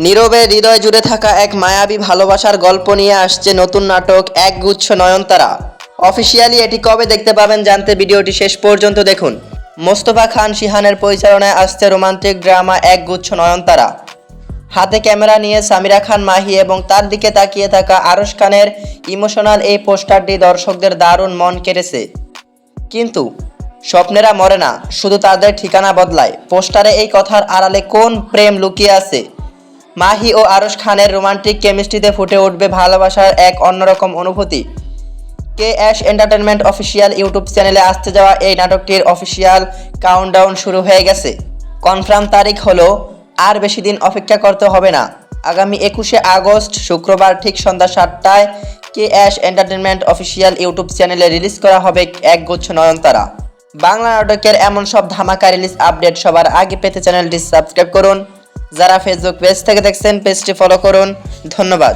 নীরবে হৃদয় জুড়ে থাকা এক মায়াবী ভালোবাসার গল্প নিয়ে আসছে নতুন নাটক একগুচ্ছ নয়নতারা। অফিসিয়ালি এটি কবে দেখতে পাবেন জানতে ভিডিওটি শেষ পর্যন্ত দেখুন। মোস্তফা খান শিহানের পরিচালনায় আসছে রোমান্টিক ড্রামা একগুচ্ছ নয়নতারা। হাতে ক্যামেরা নিয়ে সামিরা খান মাহি এবং তার দিকে তাকিয়ে থাকা আরশ খানের ইমোশনাল এই পোস্টারটি দর্শকদের দারুণ মন কেড়েছে। কিন্তু স্বপ্নেরা মরে না, শুধু তাদের ঠিকানা বদলায়। পোস্টারে এই কথার আড়ালে কোন প্রেম লুকিয়ে আছে? মাহি ও আরশ খানের রোমান্টিক কেমিস্ট্রিতে ফুটে উঠবে ভালোবাসার এক অন্যরকম অনুভূতি। কে অ্যাশ এন্টারটেনমেন্ট অফিসিয়াল ইউটিউব চ্যানেলে আসতে যাওয়া এই নাটকটির অফিসিয়াল কাউন্টডাউন শুরু হয়ে গেছে। কনফার্ম তারিখ হলো আর বেশি দিন অপেক্ষা করতে হবে না। আগামী 21শে আগস্ট শুক্রবার ঠিক সন্ধ্যা 7টায় কে অ্যাশ এন্টারটেনমেন্ট অফিসিয়াল ইউটিউব চ্যানেলে রিলিজ করা হবে একগুচ্ছ নয়নতারা। বাংলা নাটকের এমন সব ধামাকা রিলিজ আপডেট সবার আগে পেতে চ্যানেলটি সাবস্ক্রাইব করুন। যারা ফেসবুক পেজ থেকে দেখছেন পেজটি ফলো করুন। ধন্যবাদ।